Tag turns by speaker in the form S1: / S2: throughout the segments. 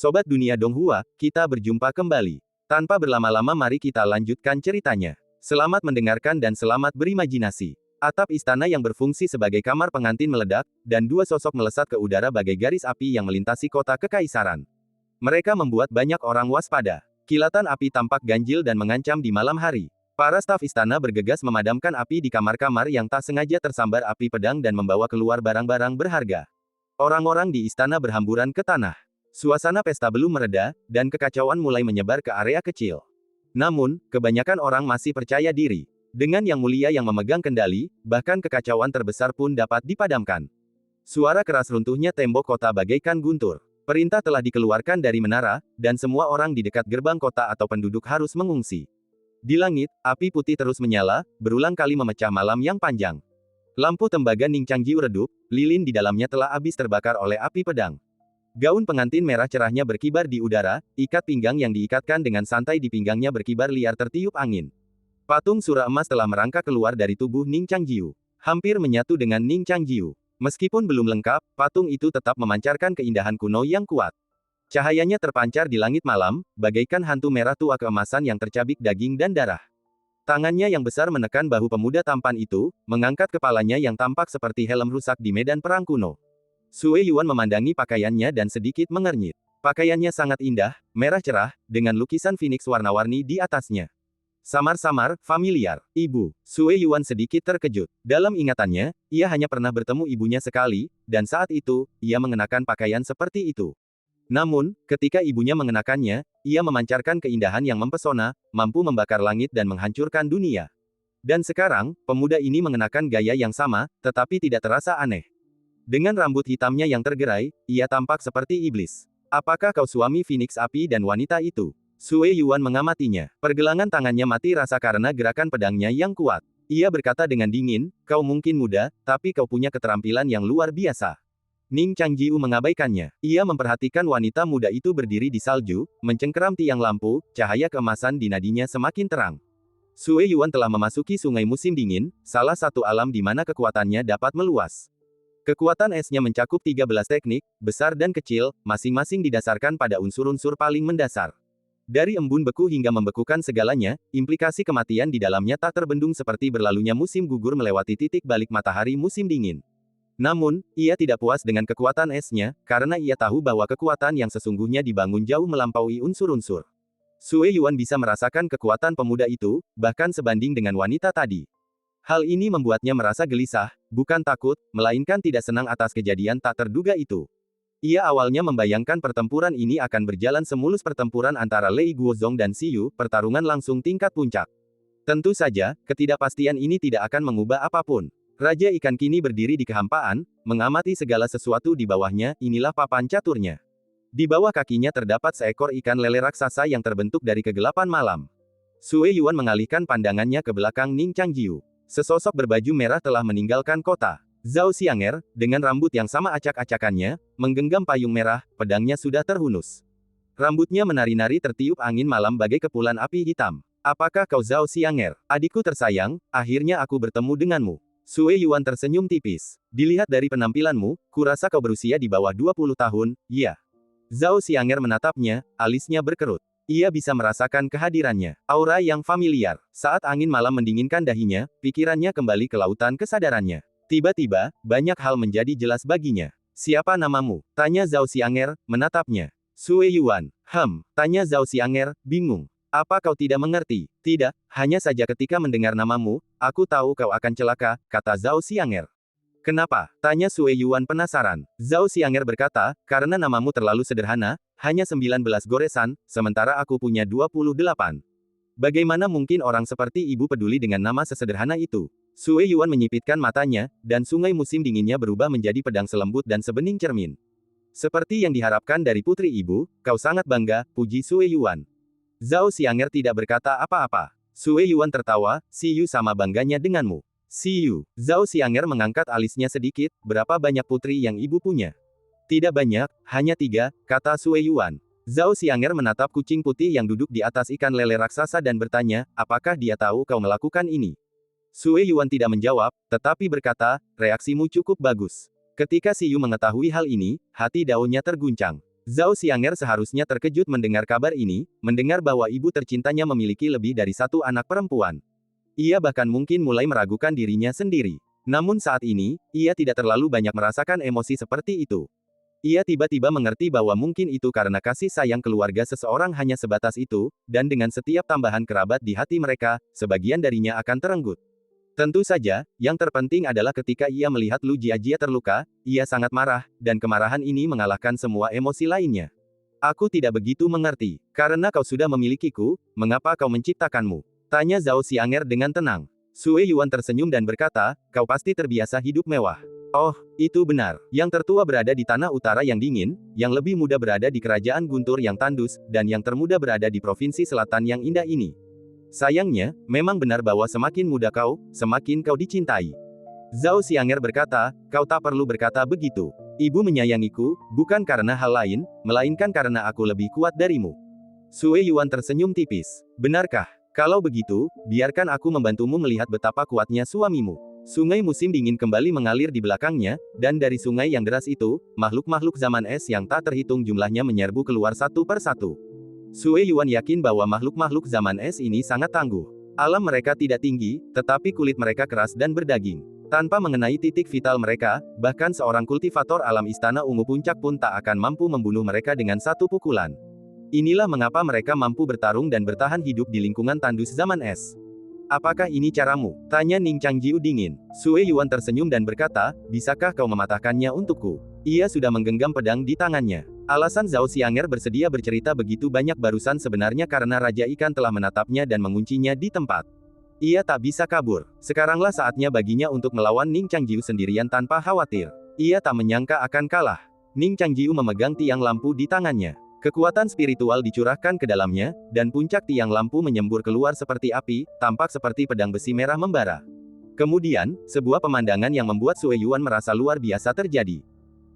S1: Sobat Dunia Donghua, kita berjumpa kembali. Tanpa berlama-lama mari kita lanjutkan ceritanya. Selamat mendengarkan dan selamat berimajinasi. Atap istana yang berfungsi sebagai kamar pengantin meledak, dan dua sosok melesat ke udara bagai garis api yang melintasi kota kekaisaran. Mereka membuat banyak orang waspada. Kilatan api tampak ganjil dan mengancam di malam hari. Para staf istana bergegas memadamkan api di kamar-kamar yang tak sengaja tersambar api pedang dan membawa keluar barang-barang berharga. Orang-orang di istana berhamburan ke tanah. Suasana pesta belum mereda, dan kekacauan mulai menyebar ke area kecil. Namun, kebanyakan orang masih percaya diri. Dengan Yang Mulia yang memegang kendali, bahkan kekacauan terbesar pun dapat dipadamkan. Suara keras runtuhnya tembok kota bagaikan guntur. Perintah telah dikeluarkan dari menara, dan semua orang di dekat gerbang kota atau penduduk harus mengungsi. Di langit, api putih terus menyala, berulang kali memecah malam yang panjang. Lampu tembaga Ning Changjiu redup, lilin di dalamnya telah habis terbakar oleh api pedang. Gaun pengantin merah cerahnya berkibar di udara, ikat pinggang yang diikatkan dengan santai di pinggangnya berkibar liar tertiup angin. Patung surah emas telah merangkak keluar dari tubuh Ning Changjiu. Hampir menyatu dengan Ning Changjiu. Meskipun belum lengkap, patung itu tetap memancarkan keindahan kuno yang kuat. Cahayanya terpancar di langit malam, bagaikan hantu merah tua keemasan yang tercabik daging dan darah. Tangannya yang besar menekan bahu pemuda tampan itu, mengangkat kepalanya yang tampak seperti helm rusak di medan perang kuno. Sue Yuan memandangi pakaiannya dan sedikit mengernyit. Pakaiannya sangat indah, merah cerah, dengan lukisan phoenix warna-warni di atasnya. Samar-samar, familiar. Ibu. Sue Yuan sedikit terkejut. Dalam ingatannya, ia hanya pernah bertemu ibunya sekali, dan saat itu, ia mengenakan pakaian seperti itu. Namun, ketika ibunya mengenakannya, ia memancarkan keindahan yang mempesona, mampu membakar langit dan menghancurkan dunia. Dan sekarang, pemuda ini mengenakan gaya yang sama, tetapi tidak terasa aneh. Dengan rambut hitamnya yang tergerai, ia tampak seperti iblis. Apakah kau suami Phoenix Api dan wanita itu? Sue Yuan mengamatinya. Pergelangan tangannya mati rasa karena gerakan pedangnya yang kuat. Ia berkata dengan dingin, kau mungkin muda, tapi kau punya keterampilan yang luar biasa. Ning Changjiu mengabaikannya. Ia memperhatikan wanita muda itu berdiri di salju, mencengkeram tiang lampu, cahaya keemasan di nadinya semakin terang. Sue Yuan telah memasuki sungai musim dingin, salah satu alam di mana kekuatannya dapat meluas. Kekuatan esnya mencakup 13 teknik, besar dan kecil, masing-masing didasarkan pada unsur-unsur paling mendasar. Dari embun beku hingga membekukan segalanya, implikasi kematian di dalamnya tak terbendung seperti berlalunya musim gugur melewati titik balik matahari musim dingin. Namun, ia tidak puas dengan kekuatan esnya, karena ia tahu bahwa kekuatan yang sesungguhnya dibangun jauh melampaui unsur-unsur. Sue Yuan bisa merasakan kekuatan pemuda itu, bahkan sebanding dengan wanita tadi. Hal ini membuatnya merasa gelisah, bukan takut, melainkan tidak senang atas kejadian tak terduga itu. Ia awalnya membayangkan pertempuran ini akan berjalan semulus pertempuran antara Lei Guozhong dan Xiyu, pertarungan langsung tingkat puncak. Tentu saja, ketidakpastian ini tidak akan mengubah apapun. Raja ikan kini berdiri di kehampaan, mengamati segala sesuatu di bawahnya, inilah papan caturnya. Di bawah kakinya terdapat seekor ikan lele raksasa yang terbentuk dari kegelapan malam. Sue Yuan mengalihkan pandangannya ke belakang Ning Changjiu. Sesosok berbaju merah telah meninggalkan kota. Zhao Xianger, dengan rambut yang sama acak-acakannya, menggenggam payung merah, pedangnya sudah terhunus. Rambutnya menari-nari tertiup angin malam bagai kepulan api hitam. Apakah kau Zhao Xianger? Adikku tersayang, akhirnya aku bertemu denganmu. Sue Yuan tersenyum tipis. Dilihat dari penampilanmu, kurasa kau berusia di bawah 20 tahun, ya. Zhao Xianger menatapnya, alisnya berkerut. Ia bisa merasakan kehadirannya. Aura yang familiar. Saat angin malam mendinginkan dahinya, pikirannya kembali ke lautan kesadarannya. Tiba-tiba, banyak hal menjadi jelas baginya. Siapa namamu? Tanya Zhao Xianger, menatapnya. Sue Yuan. Tanya Zhao Xianger, bingung. Apa kau tidak mengerti? Tidak, hanya saja ketika mendengar namamu, aku tahu kau akan celaka, kata Zhao Xianger. Kenapa? Tanya Sue Yuan penasaran. Zhao Xianger berkata, karena namamu terlalu sederhana, hanya 19 goresan, sementara aku punya 28. Bagaimana mungkin orang seperti ibu peduli dengan nama sesederhana itu? Sue Yuan menyipitkan matanya, dan sungai musim dinginnya berubah menjadi pedang selembut dan sebening cermin. Seperti yang diharapkan dari putri ibu, kau sangat bangga, puji Sue Yuan. Zhao Xianger tidak berkata apa-apa. Sue Yuan tertawa, Xiyu sama bangganya denganmu. Xiyu. Zhao Xianger mengangkat alisnya sedikit, berapa banyak putri yang ibu punya? Tidak banyak, hanya 3, kata Sue Yuan. Zhao Xianger menatap kucing putih yang duduk di atas ikan lele raksasa dan bertanya, apakah dia tahu kau melakukan ini? Sue Yuan tidak menjawab, tetapi berkata, reaksimu cukup bagus. Ketika Xiyu mengetahui hal ini, hati Daonya terguncang. Zhao Xianger seharusnya terkejut mendengar kabar ini, mendengar bahwa ibu tercintanya memiliki lebih dari satu anak perempuan. Ia bahkan mungkin mulai meragukan dirinya sendiri. Namun saat ini, ia tidak terlalu banyak merasakan emosi seperti itu. Ia tiba-tiba mengerti bahwa mungkin itu karena kasih sayang keluarga seseorang hanya sebatas itu, dan dengan setiap tambahan kerabat di hati mereka, sebagian darinya akan terenggut. Tentu saja, yang terpenting adalah ketika ia melihat Lu Jiajia terluka, ia sangat marah, dan kemarahan ini mengalahkan semua emosi lainnya. Aku tidak begitu mengerti. Karena kau sudah memilikiku, mengapa kau menciptakanmu? Tanya Zhao Xianger dengan tenang. Sue Yuan tersenyum dan berkata, kau pasti terbiasa hidup mewah. Oh, itu benar. Yang tertua berada di tanah utara yang dingin, yang lebih muda berada di kerajaan guntur yang tandus, dan yang termuda berada di provinsi selatan yang indah ini. Sayangnya, memang benar bahwa semakin muda kau, semakin kau dicintai. Zhao Xianger berkata, kau tak perlu berkata begitu. Ibu menyayangiku, bukan karena hal lain, melainkan karena aku lebih kuat darimu. Sue Yuan tersenyum tipis. Benarkah? Kalau begitu, biarkan aku membantumu melihat betapa kuatnya suamimu. Sungai musim dingin kembali mengalir di belakangnya, dan dari sungai yang deras itu, makhluk-makhluk zaman es yang tak terhitung jumlahnya menyerbu keluar satu per satu. Sue Yuan yakin bahwa makhluk-makhluk zaman es ini sangat tangguh. Alam mereka tidak tinggi, tetapi kulit mereka keras dan berdaging. Tanpa mengenai titik vital mereka, bahkan seorang kultivator alam istana ungu puncak pun tak akan mampu membunuh mereka dengan satu pukulan. Inilah mengapa mereka mampu bertarung dan bertahan hidup di lingkungan tandus zaman es. Apakah ini caramu? Tanya Ning Changjiu dingin. Sue Yuan tersenyum dan berkata, bisakah kau mematahkannya untukku? Ia sudah menggenggam pedang di tangannya. Alasan Zhao Xianger bersedia bercerita begitu banyak barusan sebenarnya karena Raja Ikan telah menatapnya dan menguncinya di tempat. Ia tak bisa kabur. Sekaranglah saatnya baginya untuk melawan Ning Changjiu sendirian tanpa khawatir. Ia tak menyangka akan kalah. Ning Changjiu memegang tiang lampu di tangannya. Kekuatan spiritual dicurahkan ke dalamnya, dan puncak tiang lampu menyembur keluar seperti api, tampak seperti pedang besi merah membara. Kemudian, sebuah pemandangan yang membuat Sue Yuan merasa luar biasa terjadi.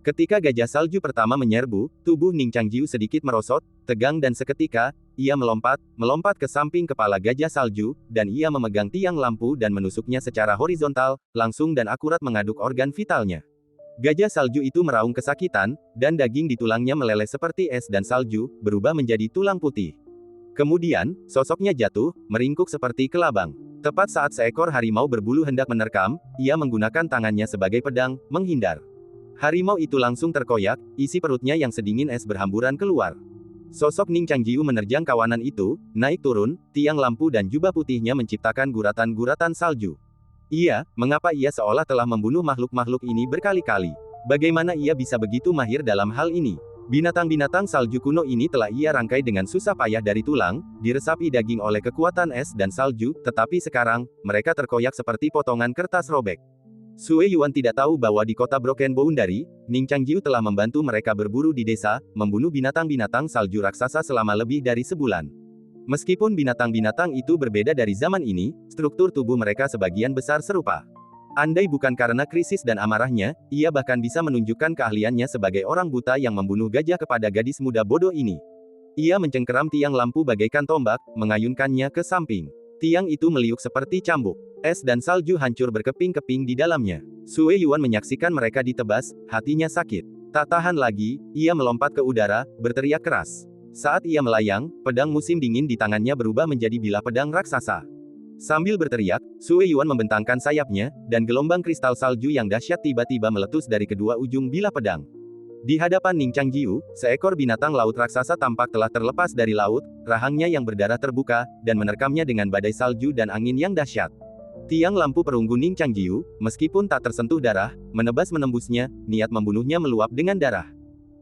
S1: Ketika gajah salju pertama menyerbu, tubuh Ning Changjiu sedikit merosot, tegang dan seketika, ia melompat ke samping kepala gajah salju, dan ia memegang tiang lampu dan menusuknya secara horizontal, langsung dan akurat mengaduk organ vitalnya. Gajah salju itu meraung kesakitan, dan daging di tulangnya meleleh seperti es dan salju, berubah menjadi tulang putih. Kemudian, sosoknya jatuh, meringkuk seperti kelabang. Tepat saat seekor harimau berbulu hendak menerkam, ia menggunakan tangannya sebagai pedang, menghindar. Harimau itu langsung terkoyak, isi perutnya yang sedingin es berhamburan keluar. Sosok Ning Changjiu menerjang kawanan itu, naik turun, tiang lampu dan jubah putihnya menciptakan guratan-guratan salju. Mengapa ia seolah telah membunuh makhluk-makhluk ini berkali-kali? Bagaimana ia bisa begitu mahir dalam hal ini? Binatang-binatang salju kuno ini telah ia rangkai dengan susah payah dari tulang, diresapi daging oleh kekuatan es dan salju, tetapi sekarang, mereka terkoyak seperti potongan kertas robek. Sue Yuan tidak tahu bahwa di kota Broken Boundary, Ning Changjiu telah membantu mereka berburu di desa, membunuh binatang-binatang salju raksasa selama lebih dari sebulan. Meskipun binatang-binatang itu berbeda dari zaman ini, struktur tubuh mereka sebagian besar serupa. Andai bukan karena krisis dan amarahnya, ia bahkan bisa menunjukkan keahliannya sebagai orang buta yang membunuh gajah kepada gadis muda bodoh ini. Ia mencengkeram tiang lampu bagaikan tombak, mengayunkannya ke samping. Tiang itu meliuk seperti cambuk. Es dan salju hancur berkeping-keping di dalamnya. Sue Yuan menyaksikan mereka ditebas, hatinya sakit. Tak tahan lagi, ia melompat ke udara, berteriak keras. Saat ia melayang, pedang musim dingin di tangannya berubah menjadi bilah pedang raksasa. Sambil berteriak, Sue Yuan membentangkan sayapnya, dan gelombang kristal salju yang dahsyat tiba-tiba meletus dari kedua ujung bilah pedang. Di hadapan Ning Changjiu, seekor binatang laut raksasa tampak telah terlepas dari laut, rahangnya yang berdarah terbuka, dan menerkamnya dengan badai salju dan angin yang dahsyat. Tiang lampu perunggu Ning Changjiu, meskipun tak tersentuh darah, menembusnya, niat membunuhnya meluap dengan darah.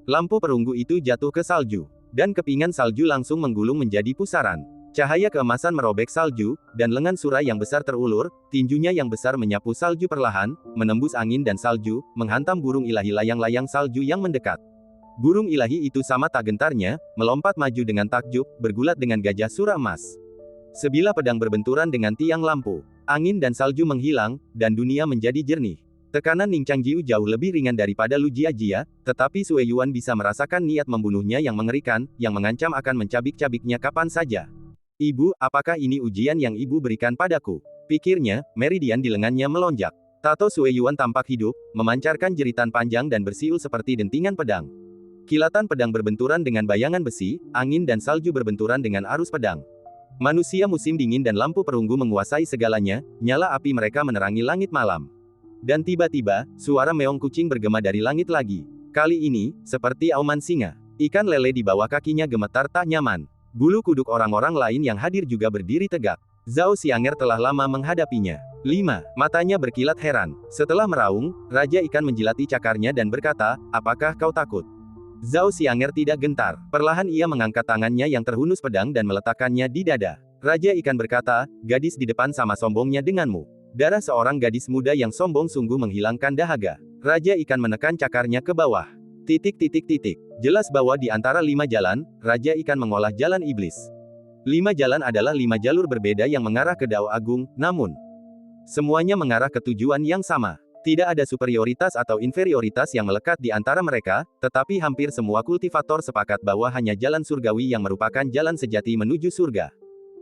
S1: Lampu perunggu itu jatuh ke salju, dan kepingan salju langsung menggulung menjadi pusaran. Cahaya keemasan merobek salju, dan lengan Sura yang besar terulur, tinjunya yang besar menyapu salju perlahan, menembus angin dan salju, menghantam burung ilahi layang-layang salju yang mendekat. Burung ilahi itu sama tak gentarnya, melompat maju dengan takjub, bergulat dengan gajah Sura emas. Sebilah pedang berbenturan dengan tiang lampu. Angin dan salju menghilang, dan dunia menjadi jernih. Tekanan Ning Changjiu jauh lebih ringan daripada Lu Jiajia, tetapi Sue Yuan bisa merasakan niat membunuhnya yang mengerikan, yang mengancam akan mencabik-cabiknya kapan saja. Ibu, apakah ini ujian yang ibu berikan padaku? Pikirnya, meridian di lengannya melonjak. Tato Sue Yuan tampak hidup, memancarkan jeritan panjang dan bersiul seperti dentingan pedang. Kilatan pedang berbenturan dengan bayangan besi, angin dan salju berbenturan dengan arus pedang. Manusia musim dingin dan lampu perunggu menguasai segalanya, nyala api mereka menerangi langit malam. Dan tiba-tiba, suara meong kucing bergema dari langit lagi. Kali ini, seperti auman singa. Ikan lele di bawah kakinya gemetar tak nyaman. Bulu kuduk orang-orang lain yang hadir juga berdiri tegak. Zhao Xianger telah lama menghadapinya. 5. Matanya berkilat heran. Setelah meraung, Raja Ikan menjilati cakarnya dan berkata, "Apakah kau takut?" Zhao Xianger tidak gentar. Perlahan ia mengangkat tangannya yang terhunus pedang dan meletakkannya di dada. Raja Ikan berkata, "Gadis di depan sama sombongnya denganmu." Darah seorang gadis muda yang sombong sungguh menghilangkan dahaga. Raja Ikan menekan cakarnya ke bawah. Jelas bahwa di antara 5 jalan, Raja Ikan mengolah jalan iblis. 5 jalan adalah 5 jalur berbeda yang mengarah ke Dao Agung, namun semuanya mengarah ke tujuan yang sama. Tidak ada superioritas atau inferioritas yang melekat di antara mereka, tetapi hampir semua kultivator sepakat bahwa hanya jalan surgawi yang merupakan jalan sejati menuju surga.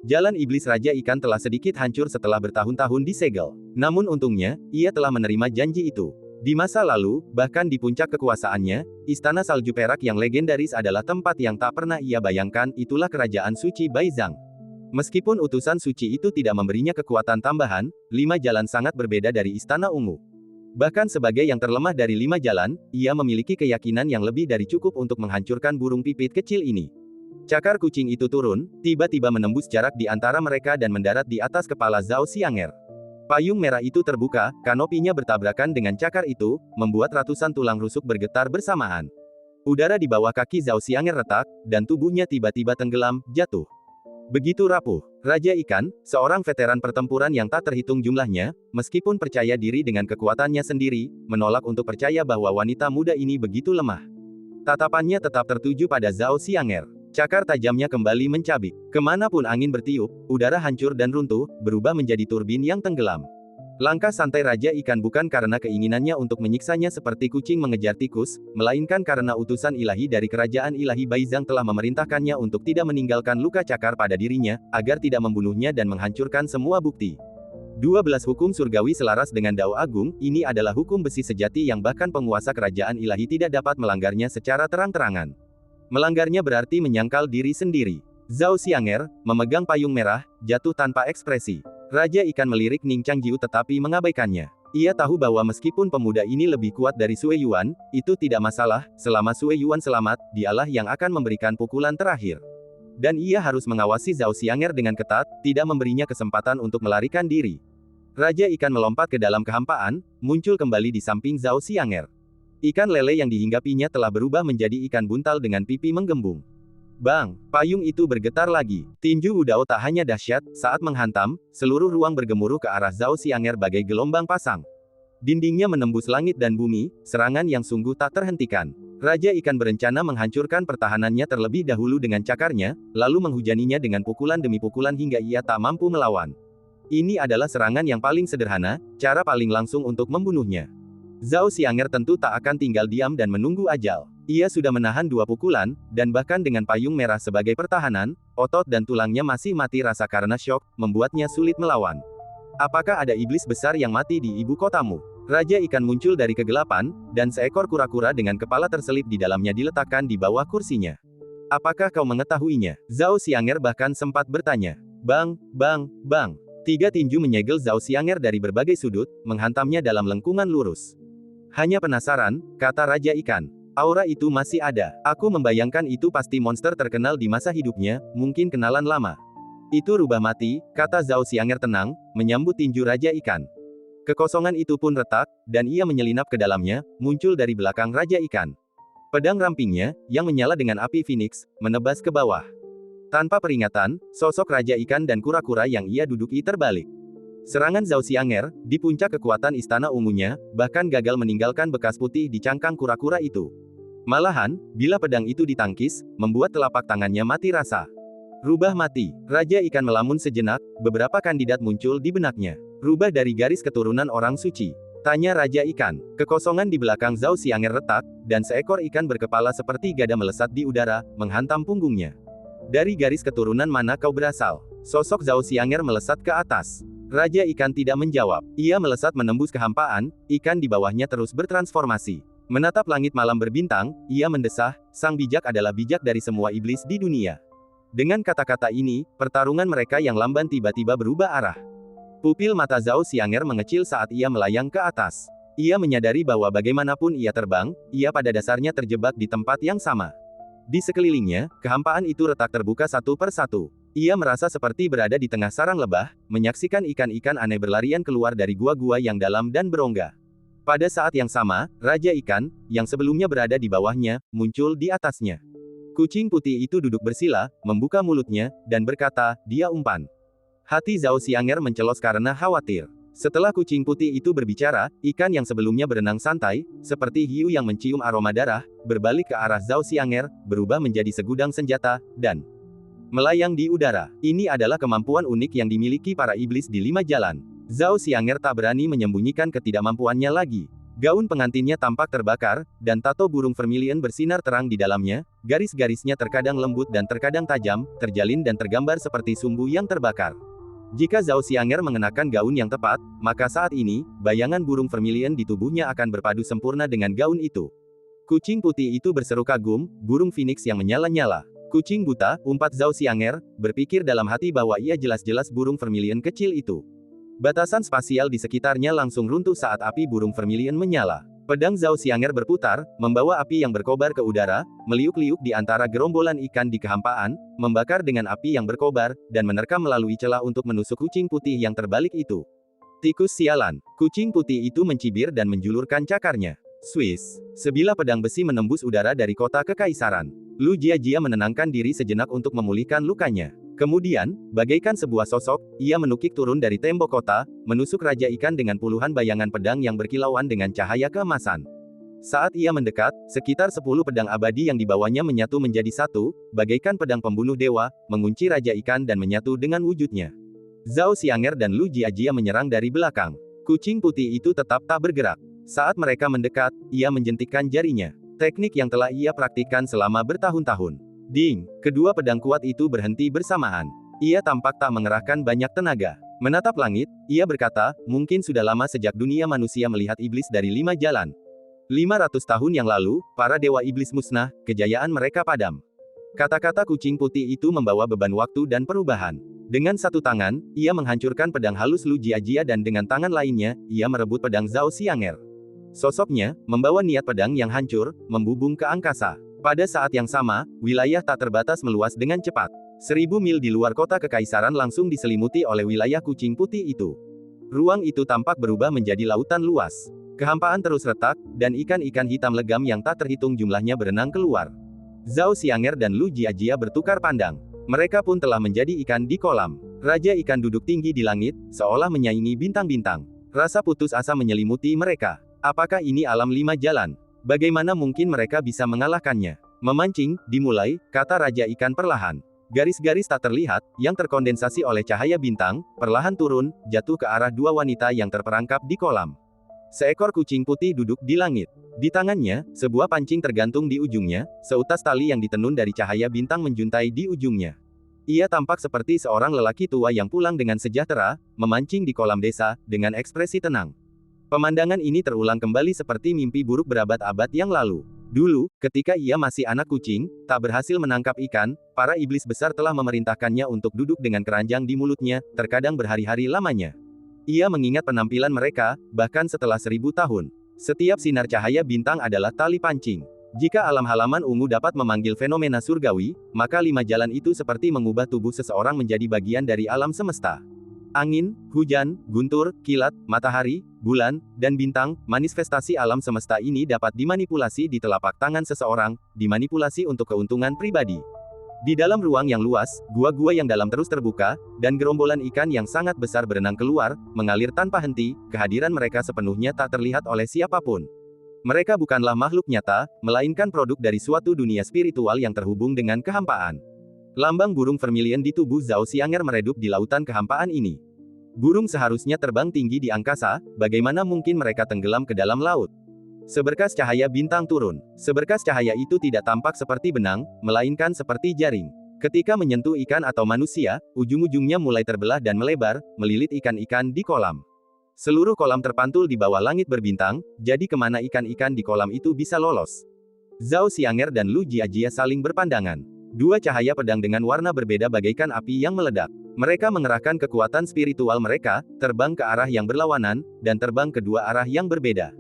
S1: Jalan iblis Raja Ikan telah sedikit hancur setelah bertahun-tahun disegel. Namun untungnya, ia telah menerima janji itu. Di masa lalu, bahkan di puncak kekuasaannya, Istana Salju Perak yang legendaris adalah tempat yang tak pernah ia bayangkan, itulah kerajaan suci Baizhang. Meskipun utusan suci itu tidak memberinya kekuatan tambahan, 5 jalan sangat berbeda dari Istana Ungu. Bahkan sebagai yang terlemah dari 5 jalan, ia memiliki keyakinan yang lebih dari cukup untuk menghancurkan burung pipit kecil ini. Cakar kucing itu turun, tiba-tiba menembus jarak di antara mereka dan mendarat di atas kepala Zhao Xianger. Payung merah itu terbuka, kanopinya bertabrakan dengan cakar itu, membuat ratusan tulang rusuk bergetar bersamaan. Udara di bawah kaki Zhao Xianger retak, dan tubuhnya tiba-tiba tenggelam, jatuh. Begitu rapuh, Raja Ikan, seorang veteran pertempuran yang tak terhitung jumlahnya, meskipun percaya diri dengan kekuatannya sendiri, menolak untuk percaya bahwa wanita muda ini begitu lemah. Tatapannya tetap tertuju pada Zhao Xianger. Cakar tajamnya kembali mencabik. Kemanapun angin bertiup, udara hancur dan runtuh, berubah menjadi turbin yang tenggelam. Langkah santai Raja Ikan bukan karena keinginannya untuk menyiksanya seperti kucing mengejar tikus, melainkan karena utusan ilahi dari kerajaan ilahi Baizhang telah memerintahkannya untuk tidak meninggalkan luka cakar pada dirinya, agar tidak membunuhnya dan menghancurkan semua bukti. 12 hukum surgawi selaras dengan Dao Agung, ini adalah hukum besi sejati yang bahkan penguasa kerajaan ilahi tidak dapat melanggarnya secara terang-terangan. Melanggarnya berarti menyangkal diri sendiri. Zhao Xianger, memegang payung merah, jatuh tanpa ekspresi. Raja Ikan melirik Ning Changjiu tetapi mengabaikannya. Ia tahu bahwa meskipun pemuda ini lebih kuat dari Sue Yuan, itu tidak masalah, selama Sue Yuan selamat, dialah yang akan memberikan pukulan terakhir. Dan ia harus mengawasi Zhao Xianger dengan ketat, tidak memberinya kesempatan untuk melarikan diri. Raja Ikan melompat ke dalam kehampaan, muncul kembali di samping Zhao Xianger. Ikan lele yang dihinggapinya telah berubah menjadi ikan buntal dengan pipi menggembung. Bang! Payung itu bergetar lagi. Tinju Wudao tak hanya dahsyat, saat menghantam, seluruh ruang bergemuruh ke arah Zhao Xianger bagai gelombang pasang. Dindingnya menembus langit dan bumi, serangan yang sungguh tak terhentikan. Raja Ikan berencana menghancurkan pertahanannya terlebih dahulu dengan cakarnya, lalu menghujaninya dengan pukulan demi pukulan hingga ia tak mampu melawan. Ini adalah serangan yang paling sederhana, cara paling langsung untuk membunuhnya. Zhao Xianger tentu tak akan tinggal diam dan menunggu ajal. Ia sudah menahan 2 pukulan, dan bahkan dengan payung merah sebagai pertahanan, otot dan tulangnya masih mati rasa karena syok, membuatnya sulit melawan. Apakah ada iblis besar yang mati di ibu kotamu? Raja Ikan muncul dari kegelapan, dan seekor kura-kura dengan kepala terselip di dalamnya diletakkan di bawah kursinya. Apakah kau mengetahuinya? Zhao Xianger bahkan sempat bertanya. Bang, bang, bang. 3 tinju menyegel Zhao Xianger dari berbagai sudut, menghantamnya dalam lengkungan lurus. Hanya penasaran, kata Raja Ikan. Aura itu masih ada. Aku membayangkan itu pasti monster terkenal di masa hidupnya, mungkin kenalan lama. Itu rubah mati, kata Zhao Xianger tenang, menyambut tinju Raja Ikan. Kekosongan itu pun retak, dan ia menyelinap ke dalamnya, muncul dari belakang Raja Ikan. Pedang rampingnya, yang menyala dengan api Phoenix, menebas ke bawah. Tanpa peringatan, sosok Raja Ikan dan kura-kura yang ia duduki terbalik. Serangan Zhao Xianger, di puncak kekuatan istana ungunya, bahkan gagal meninggalkan bekas putih di cangkang kura-kura itu. Malahan, bila pedang itu ditangkis, membuat telapak tangannya mati rasa. Rubah mati. Raja Ikan melamun sejenak, beberapa kandidat muncul di benaknya. Rubah dari garis keturunan orang suci. Tanya Raja Ikan. Kekosongan di belakang Zhao Xianger retak, dan seekor ikan berkepala seperti gada melesat di udara, menghantam punggungnya. Dari garis keturunan mana kau berasal? Sosok Zhao Xianger melesat ke atas. Raja Ikan tidak menjawab. Ia melesat menembus kehampaan, ikan di bawahnya terus bertransformasi. Menatap langit malam berbintang, ia mendesah, sang bijak adalah bijak dari semua iblis di dunia. Dengan kata-kata ini, pertarungan mereka yang lamban tiba-tiba berubah arah. Pupil mata Zhao Xianger mengecil saat ia melayang ke atas. Ia menyadari bahwa bagaimanapun ia terbang, ia pada dasarnya terjebak di tempat yang sama. Di sekelilingnya, kehampaan itu retak terbuka satu per satu. Ia merasa seperti berada di tengah sarang lebah, menyaksikan ikan-ikan aneh berlarian keluar dari gua-gua yang dalam dan berongga. Pada saat yang sama, Raja Ikan, yang sebelumnya berada di bawahnya, muncul di atasnya. Kucing putih itu duduk bersila, membuka mulutnya, dan berkata, dia umpan. Hati Zhao Xianger mencelos karena khawatir. Setelah kucing putih itu berbicara, ikan yang sebelumnya berenang santai, seperti hiu yang mencium aroma darah, berbalik ke arah Zhao Xianger, berubah menjadi segudang senjata, dan melayang di udara. Ini adalah kemampuan unik yang dimiliki para iblis di 5 jalan. Zhao Xianger tak berani menyembunyikan ketidakmampuannya lagi. Gaun pengantinnya tampak terbakar, dan tato burung vermilion bersinar terang di dalamnya, garis-garisnya terkadang lembut dan terkadang tajam, terjalin dan tergambar seperti sumbu yang terbakar. Jika Zhao Xianger mengenakan gaun yang tepat, maka saat ini, bayangan burung vermilion di tubuhnya akan berpadu sempurna dengan gaun itu. Kucing putih itu berseru kagum, burung phoenix yang menyala-nyala. Kucing buta, umpat Zhao Xianger, berpikir dalam hati bahwa ia jelas-jelas burung vermilion kecil itu. Batasan spasial di sekitarnya langsung runtuh saat api burung vermilion menyala. Pedang Zhao Xianger berputar, membawa api yang berkobar ke udara, meliuk-liuk di antara gerombolan ikan di kehampaan, membakar dengan api yang berkobar, dan menerkam melalui celah untuk menusuk kucing putih yang terbalik itu. Tikus sialan. Kucing putih itu mencibir dan menjulurkan cakarnya. Swiss. Sebilah pedang besi menembus udara dari kota kekaisaran. Lu Jiajia menenangkan diri sejenak untuk memulihkan lukanya. Kemudian, bagaikan sebuah sosok, ia menukik turun dari tembok kota, menusuk Raja Ikan dengan puluhan bayangan pedang yang berkilauan dengan cahaya keemasan. Saat ia mendekat, sekitar 10 pedang abadi yang dibawanya menyatu menjadi satu, bagaikan pedang pembunuh dewa, mengunci Raja Ikan dan menyatu dengan wujudnya. Zhao Xianger dan Lu Jiajia menyerang dari belakang. Kucing putih itu tetap tak bergerak. Saat mereka mendekat, ia menjentikkan jarinya. Teknik yang telah ia praktikkan selama bertahun-tahun. Ding! Kedua pedang kuat itu berhenti bersamaan. Ia tampak tak mengerahkan banyak tenaga. Menatap langit, ia berkata, mungkin sudah lama sejak dunia manusia melihat iblis dari 5 jalan. 500 tahun yang lalu, para dewa iblis musnah, kejayaan mereka padam. Kata-kata kucing putih itu membawa beban waktu dan perubahan. Dengan satu tangan, ia menghancurkan pedang halus Lu Jiajia dan dengan tangan lainnya, ia merebut pedang Zhao Xianger. Sosoknya, membawa niat pedang yang hancur, membubung ke angkasa. Pada saat yang sama, wilayah tak terbatas meluas dengan cepat. 1000 mil di luar kota kekaisaran langsung diselimuti oleh wilayah kucing putih itu. Ruang itu tampak berubah menjadi lautan luas. Kehampaan terus retak, dan ikan-ikan hitam legam yang tak terhitung jumlahnya berenang keluar. Zhao Xianger dan Lu Jiajia bertukar pandang. Mereka pun telah menjadi ikan di kolam. Raja Ikan duduk tinggi di langit, seolah menyaingi bintang-bintang. Rasa putus asa menyelimuti mereka. Apakah ini alam 5 jalan? Bagaimana mungkin mereka bisa mengalahkannya? Memancing, dimulai, kata Raja Ikan perlahan. Garis-garis tak terlihat, yang terkondensasi oleh cahaya bintang, perlahan turun, jatuh ke arah 2 wanita yang terperangkap di kolam. Seekor kucing putih duduk di langit. Di tangannya, sebuah pancing tergantung di ujungnya, seutas tali yang ditenun dari cahaya bintang menjuntai di ujungnya. Ia tampak seperti seorang lelaki tua yang pulang dengan sejahtera, memancing di kolam desa, dengan ekspresi tenang. Pemandangan ini terulang kembali seperti mimpi buruk berabad-abad yang lalu. Dulu, ketika ia masih anak kucing, tak berhasil menangkap ikan, para iblis besar telah memerintahkannya untuk duduk dengan keranjang di mulutnya, terkadang berhari-hari lamanya. Ia mengingat penampilan mereka, bahkan setelah 1000 tahun. Setiap sinar cahaya bintang adalah tali pancing. Jika alam halaman ungu dapat memanggil fenomena surgawi, maka 5 jalan itu seperti mengubah tubuh seseorang menjadi bagian dari alam semesta. Angin, hujan, guntur, kilat, matahari, bulan, dan bintang, manifestasi alam semesta ini dapat dimanipulasi di telapak tangan seseorang, dimanipulasi untuk keuntungan pribadi. Di dalam ruang yang luas, gua-gua yang dalam terus terbuka, dan gerombolan ikan yang sangat besar berenang keluar, mengalir tanpa henti, kehadiran mereka sepenuhnya tak terlihat oleh siapapun. Mereka bukanlah makhluk nyata, melainkan produk dari suatu dunia spiritual yang terhubung dengan kehampaan. Lambang burung vermilion di tubuh Zhao Xianger meredup di lautan kehampaan ini. Burung seharusnya terbang tinggi di angkasa, bagaimana mungkin mereka tenggelam ke dalam laut? Seberkas cahaya bintang turun. Seberkas cahaya itu tidak tampak seperti benang, melainkan seperti jaring. Ketika menyentuh ikan atau manusia, ujung-ujungnya mulai terbelah dan melebar, melilit ikan-ikan di kolam. Seluruh kolam terpantul di bawah langit berbintang, jadi kemana ikan-ikan di kolam itu bisa lolos? Zhao Xianger dan Lu Jiajia saling berpandangan. Dua cahaya pedang dengan warna berbeda bagaikan api yang meledak. Mereka mengerahkan kekuatan spiritual mereka, terbang ke arah yang berlawanan, dan terbang ke dua arah yang berbeda.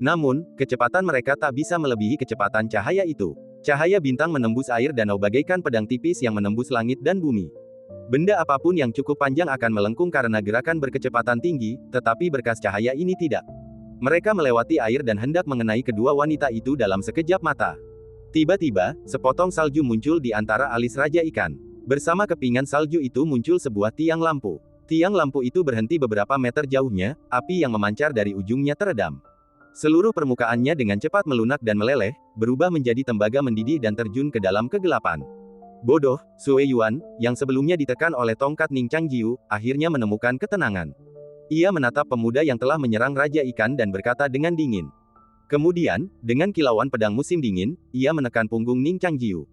S1: Namun, kecepatan mereka tak bisa melebihi kecepatan cahaya itu. Cahaya bintang menembus air danau bagaikan pedang tipis yang menembus langit dan bumi. Benda apapun yang cukup panjang akan melengkung karena gerakan berkecepatan tinggi, tetapi berkas cahaya ini tidak. Mereka melewati air dan hendak mengenai kedua wanita itu dalam sekejap mata. Tiba-tiba, sepotong salju muncul di antara alis Raja Ikan. Bersama kepingan salju itu muncul sebuah tiang lampu. Tiang lampu itu berhenti beberapa meter jauhnya, api yang memancar dari ujungnya teredam. Seluruh permukaannya dengan cepat melunak dan meleleh, berubah menjadi tembaga mendidih dan terjun ke dalam kegelapan. Bodoh, Sue Yuan, yang sebelumnya ditekan oleh tongkat Ning Changjiu, akhirnya menemukan ketenangan. Ia menatap pemuda yang telah menyerang Raja Ikan dan berkata dengan dingin. Kemudian, dengan kilauan pedang musim dingin, ia menekan punggung Ning Changjiu.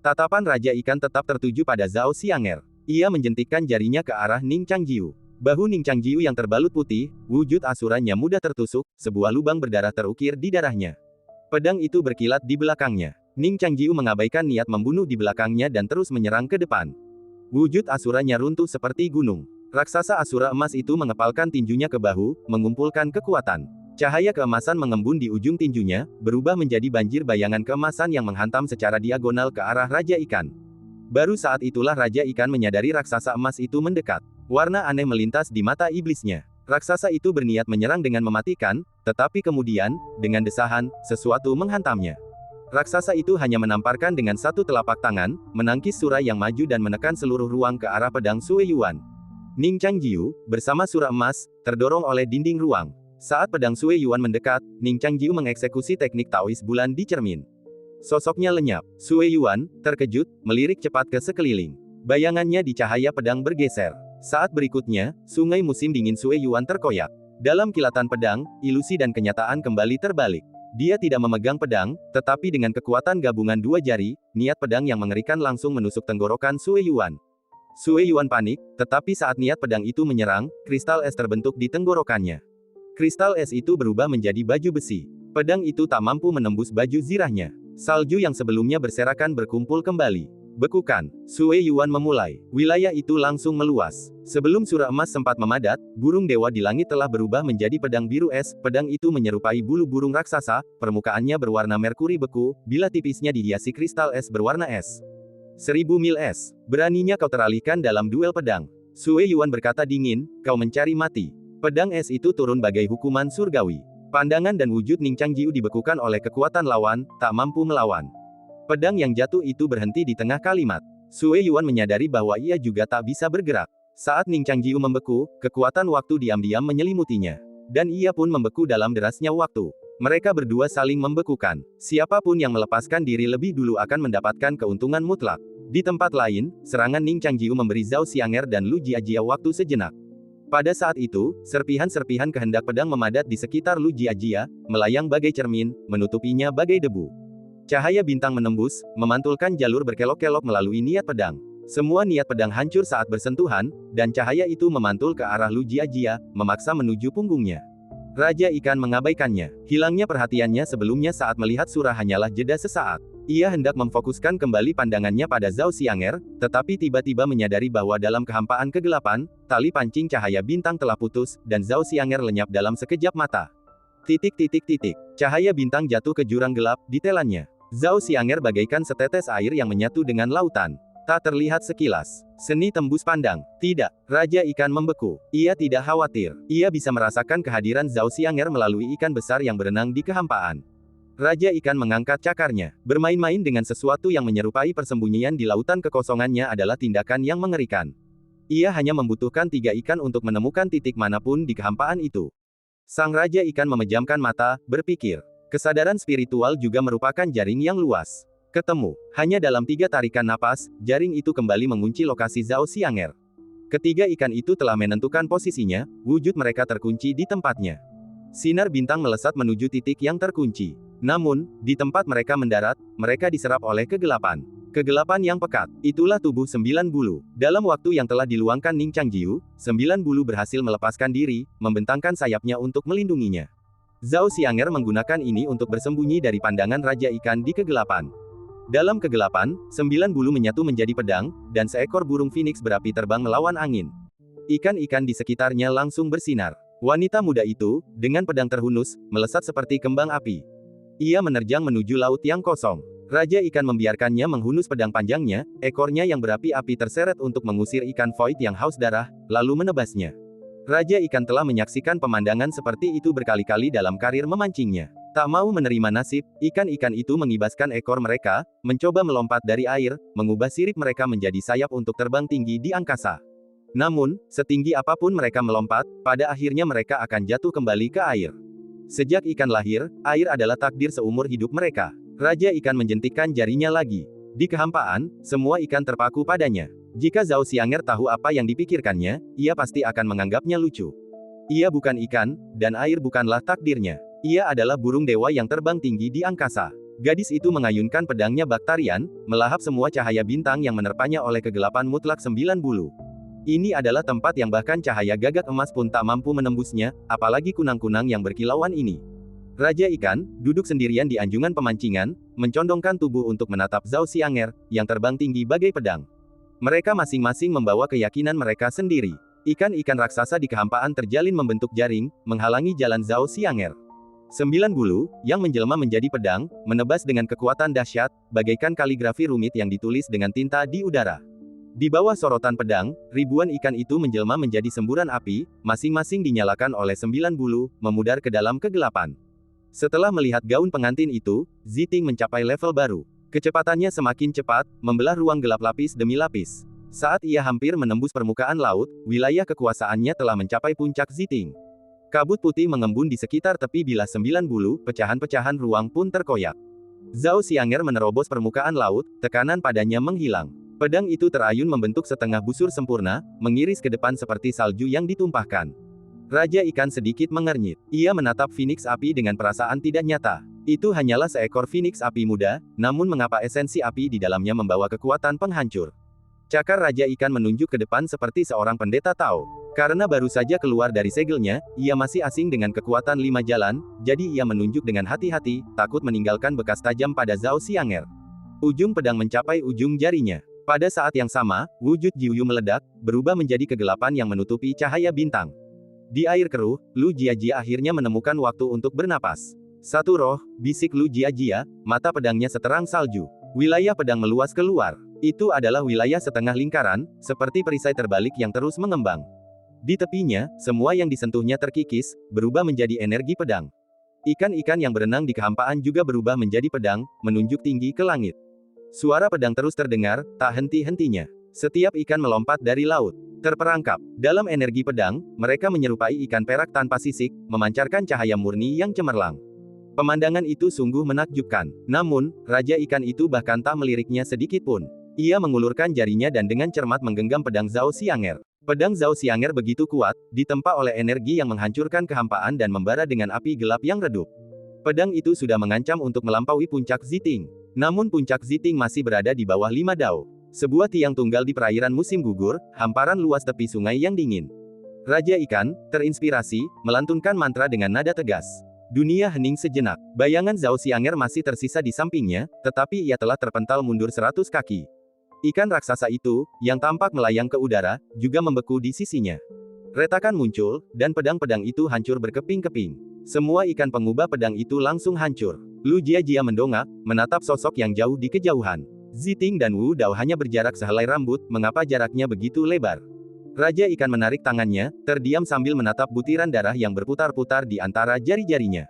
S1: Tatapan Raja Ikan tetap tertuju pada Zhao Xianger. Ia menjentikkan jarinya ke arah Ning Changjiu. Bahu Ning Changjiu yang terbalut putih, wujud asuranya mudah tertusuk, sebuah lubang berdarah terukir di darahnya. Pedang itu berkilat di belakangnya. Ning Changjiu mengabaikan niat membunuh di belakangnya dan terus menyerang ke depan. Wujud asuranya runtuh seperti gunung. Raksasa asura emas itu mengepalkan tinjunya ke bahu, mengumpulkan kekuatan. Cahaya keemasan mengembun di ujung tinjunya, berubah menjadi banjir bayangan keemasan yang menghantam secara diagonal ke arah Raja Ikan. Baru saat itulah Raja Ikan menyadari raksasa emas itu mendekat. Warna aneh melintas di mata iblisnya. Raksasa itu berniat menyerang dengan mematikan, tetapi kemudian, dengan desahan, sesuatu menghantamnya. Raksasa itu hanya menamparkan dengan satu telapak tangan, menangkis Sura yang maju dan menekan seluruh ruang ke arah pedang Sue Yuan. Ning Changjiu, bersama Sura emas, terdorong oleh dinding ruang. Saat pedang Sue Yuan mendekat, Ning Changjiu mengeksekusi teknik Taois bulan di cermin. Sosoknya lenyap. Sue Yuan, terkejut, melirik cepat ke sekeliling. Bayangannya di cahaya pedang bergeser. Saat berikutnya, sungai musim dingin Sue Yuan terkoyak. Dalam kilatan pedang, ilusi dan kenyataan kembali terbalik. Dia tidak memegang pedang, tetapi dengan kekuatan gabungan dua jari, niat pedang yang mengerikan langsung menusuk tenggorokan Sue Yuan. Sue Yuan panik, tetapi saat niat pedang itu menyerang, kristal es terbentuk di tenggorokannya. Kristal es itu berubah menjadi baju besi. Pedang itu tak mampu menembus baju zirahnya. Salju yang sebelumnya berserakan berkumpul kembali. Bekukan. Sue Yuan memulai. Wilayah itu langsung meluas. Sebelum Sura emas sempat memadat, burung dewa di langit telah berubah menjadi pedang biru es. Pedang itu menyerupai bulu burung raksasa, permukaannya berwarna merkuri beku, bila tipisnya dihiasi kristal es berwarna es. 1000 mil es. Beraninya kau teralihkan dalam duel pedang. Sue Yuan berkata dingin, kau mencari mati. Pedang es itu turun bagai hukuman surgawi. Pandangan dan wujud Ning Changjiu dibekukan oleh kekuatan lawan, tak mampu melawan. Pedang yang jatuh itu berhenti di tengah kalimat. Sue Yuan menyadari bahwa ia juga tak bisa bergerak. Saat Ning Changjiu membeku, kekuatan waktu diam-diam menyelimutinya. Dan ia pun membeku dalam derasnya waktu. Mereka berdua saling membekukan. Siapapun yang melepaskan diri lebih dulu akan mendapatkan keuntungan mutlak. Di tempat lain, serangan Ning Changjiu memberi Zhao Xianger dan Lu Jiajia waktu sejenak. Pada saat itu, serpihan-serpihan kehendak pedang memadat di sekitar Lu Jiajia, melayang bagai cermin, menutupinya bagai debu. Cahaya bintang menembus, memantulkan jalur berkelok-kelok melalui niat pedang. Semua niat pedang hancur saat bersentuhan, dan cahaya itu memantul ke arah Lu Jiajia, memaksa menuju punggungnya. Raja Ikan mengabaikannya. Hilangnya perhatiannya sebelumnya saat melihat Sura hanyalah jeda sesaat. Ia hendak memfokuskan kembali pandangannya pada Zhao Xianger, tetapi tiba-tiba menyadari bahwa dalam kehampaan kegelapan, tali pancing cahaya bintang telah putus, dan Zhao Xianger lenyap dalam sekejap mata. Cahaya bintang jatuh ke jurang gelap, ditelannya. Zhao Xianger bagaikan setetes air yang menyatu dengan lautan. Tak terlihat sekilas. Seni tembus pandang. Tidak. Raja Ikan membeku. Ia tidak khawatir. Ia bisa merasakan kehadiran Zhao Xianger melalui ikan besar yang berenang di kehampaan. Raja Ikan mengangkat cakarnya. Bermain-main dengan sesuatu yang menyerupai persembunyian di lautan kekosongannya adalah tindakan yang mengerikan. Ia hanya membutuhkan 3 ikan untuk menemukan titik manapun di kehampaan itu. Sang Raja Ikan memejamkan mata, berpikir. Kesadaran spiritual juga merupakan jaring yang luas. Ketemu. Hanya dalam 3 tarikan napas, jaring itu kembali mengunci lokasi Zhao Xianger. Ketiga ikan itu telah menentukan posisinya, wujud mereka terkunci di tempatnya. Sinar bintang melesat menuju titik yang terkunci. Namun, di tempat mereka mendarat, mereka diserap oleh kegelapan. Kegelapan yang pekat, itulah tubuh 9 bulu. Dalam waktu yang telah diluangkan Ning Changjiu, 9 bulu berhasil melepaskan diri, membentangkan sayapnya untuk melindunginya. Zhao Xianger menggunakan ini untuk bersembunyi dari pandangan Raja Ikan di kegelapan. Dalam kegelapan, 9 bulu menyatu menjadi pedang, dan seekor burung phoenix berapi terbang melawan angin. Ikan-ikan di sekitarnya langsung bersinar. Wanita muda itu, dengan pedang terhunus, melesat seperti kembang api. Ia menerjang menuju laut yang kosong. Raja Ikan membiarkannya menghunus pedang panjangnya, ekornya yang berapi-api terseret untuk mengusir ikan void yang haus darah, lalu menebasnya. Raja Ikan telah menyaksikan pemandangan seperti itu berkali-kali dalam karir memancingnya. Tak mau menerima nasib, ikan-ikan itu mengibaskan ekor mereka, mencoba melompat dari air, mengubah sirip mereka menjadi sayap untuk terbang tinggi di angkasa. Namun, setinggi apapun mereka melompat, pada akhirnya mereka akan jatuh kembali ke air. Sejak ikan lahir, air adalah takdir seumur hidup mereka. Raja Ikan menjentikkan jarinya lagi. Di kehampaan, semua ikan terpaku padanya. Jika Zhao Xianger tahu apa yang dipikirkannya, ia pasti akan menganggapnya lucu. Ia bukan ikan, dan air bukanlah takdirnya. Ia adalah burung dewa yang terbang tinggi di angkasa. Gadis itu mengayunkan pedangnya Baktarian, melahap semua cahaya bintang yang menerpanya oleh kegelapan mutlak 9 bulu. Ini adalah tempat yang bahkan cahaya gagak emas pun tak mampu menembusnya, apalagi kunang-kunang yang berkilauan ini. Raja Ikan, duduk sendirian di anjungan pemancingan, mencondongkan tubuh untuk menatap Zhao Xianger, yang terbang tinggi bagai pedang. Mereka masing-masing membawa keyakinan mereka sendiri. Ikan-ikan raksasa di kehampaan terjalin membentuk jaring, menghalangi jalan Zhao Xianger. 9 bulu, yang menjelma menjadi pedang, menebas dengan kekuatan dahsyat, bagaikan kaligrafi rumit yang ditulis dengan tinta di udara. Di bawah sorotan pedang, ribuan ikan itu menjelma menjadi semburan api, masing-masing dinyalakan oleh 9 bulu, memudar ke dalam kegelapan. Setelah melihat gaun pengantin itu, Ziting mencapai level baru. Kecepatannya semakin cepat, membelah ruang gelap lapis demi lapis. Saat ia hampir menembus permukaan laut, wilayah kekuasaannya telah mencapai puncak Ziting. Kabut putih mengembun di sekitar tepi bilah 9 bulu, pecahan-pecahan ruang pun terkoyak. Zhao Xianger menerobos permukaan laut, tekanan padanya menghilang. Pedang itu terayun membentuk setengah busur sempurna, mengiris ke depan seperti salju yang ditumpahkan. Raja Ikan sedikit mengernyit. Ia menatap Phoenix api dengan perasaan tidak nyata. Itu hanyalah seekor Phoenix api muda, namun mengapa esensi api di dalamnya membawa kekuatan penghancur? Cakar Raja Ikan menunjuk ke depan seperti seorang pendeta Tao. Karena baru saja keluar dari segelnya, ia masih asing dengan kekuatan 5 jalan, jadi ia menunjuk dengan hati-hati, takut meninggalkan bekas tajam pada Zhao Xianger. Ujung pedang mencapai ujung jarinya. Pada saat yang sama, wujud Jiuyu meledak, berubah menjadi kegelapan yang menutupi cahaya bintang. Di air keruh, Lu Jiajia akhirnya menemukan waktu untuk bernapas. Satu roh, bisik Lu Jiajia, mata pedangnya seterang salju. Wilayah pedang meluas keluar. Itu adalah wilayah setengah lingkaran, seperti perisai terbalik yang terus mengembang. Di tepinya, semua yang disentuhnya terkikis, berubah menjadi energi pedang. Ikan-ikan yang berenang di kehampaan juga berubah menjadi pedang, menunjuk tinggi ke langit. Suara pedang terus terdengar, tak henti-hentinya. Setiap ikan melompat dari laut. Terperangkap. Dalam energi pedang, mereka menyerupai ikan perak tanpa sisik, memancarkan cahaya murni yang cemerlang. Pemandangan itu sungguh menakjubkan. Namun, Raja Ikan itu bahkan tak meliriknya sedikit pun. Ia mengulurkan jarinya dan dengan cermat menggenggam pedang Zhao Xianger. Pedang Zhao Xianger begitu kuat, ditempa oleh energi yang menghancurkan kehampaan dan membara dengan api gelap yang redup. Pedang itu sudah mengancam untuk melampaui puncak Ziting. Namun puncak Ziting masih berada di bawah 5 dao. Sebuah tiang tunggal di perairan musim gugur, hamparan luas tepi sungai yang dingin. Raja Ikan, terinspirasi, melantunkan mantra dengan nada tegas. Dunia hening sejenak. Bayangan Zhao Xianger masih tersisa di sampingnya, tetapi ia telah terpental mundur 100 kaki. Ikan raksasa itu, yang tampak melayang ke udara, juga membeku di sisinya. Retakan muncul, dan pedang-pedang itu hancur berkeping-keping. Semua ikan pengubah pedang itu langsung hancur. Lu Jiajia mendongak, menatap sosok yang jauh di kejauhan. Ziting dan Wu Dao hanya berjarak sehelai rambut, mengapa jaraknya begitu lebar? Raja Ikan menarik tangannya, terdiam sambil menatap butiran darah yang berputar-putar di antara jari-jarinya.